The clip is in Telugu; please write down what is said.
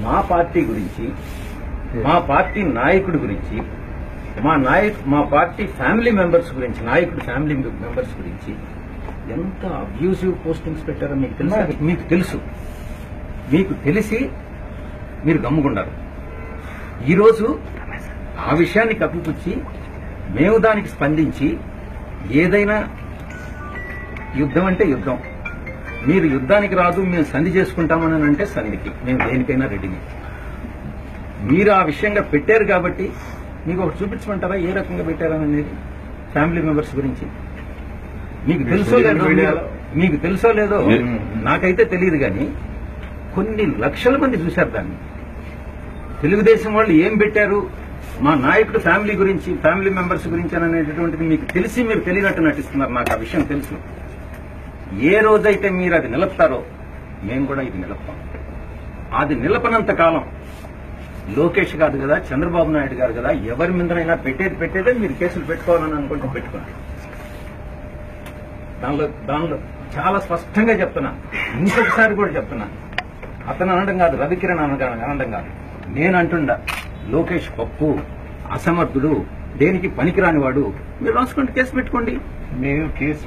మా పార్టీ గురించి, మా పార్టీ నాయకుడి గురించి, మా పార్టీ ఫ్యామిలీ మెంబర్స్ గురించి, నాయకుడి ఫ్యామిలీ మెంబర్స్ గురించి ఎంత అబ్యూజివ్ పోస్టింగ్స్ పెట్టారో మీకు తెలుసు. మీకు తెలిసి మీరు గమ్ముకున్నారు. ఈరోజు ఆ విషయాన్ని కప్పిపుచ్చి మేము దానికి స్పందించి ఏదైనా యుద్ధం అంటే యుద్ధం, మీరు యుద్ధానికి రాదు మేము సంధి చేసుకుంటామని అంటే సంధికి మేము దేనికైనా రెడీని. మీరు ఆ విషయంగా పెట్టారు కాబట్టి మీకు ఒకటి చూపించమంటారా ఏ రకంగా పెట్టారనేది ఫ్యామిలీ మెంబర్స్ గురించి? మీకు తెలుసో లేదో నాకైతే తెలియదు, కానీ కొన్ని లక్షల మంది చూశారు దాన్ని. తెలుగుదేశం వాళ్ళు ఏం పెట్టారు మా నాయకుడు ఫ్యామిలీ గురించి, ఫ్యామిలీ మెంబర్స్ గురించి అనేటటువంటిది మీకు తెలిసి మీరు తెలియనట్టు నటిస్తున్నారు. నాకు ఆ విషయం తెలుసు. ఏ రోజైతే మీరు అది నిలుపుతారో మేము కూడా ఇది నిలుపుతాం. అది నిలపనంత కాలం లోకేష్ కాదు కదా, చంద్రబాబు నాయుడు గారు కదా, ఎవరి మీదనైనా పెట్టేదే మీరు కేసులు పెట్టుకోవాలని అనుకుంటే పెట్టుకోండి. దానిలో చాలా స్పష్టంగా చెప్తున్నా, ఇంకొకసారి కూడా చెప్తున్నా, అతను అనడం కాదు, రవికిరణ్ అనడం కాదు, నేను అంటుండా లోకేష్ పప్పు, అసమర్థుడు, దేనికి పనికిరాని వాడు. మీరు రాసుకుంటే కేసు పెట్టుకోండి. మీరు కేసు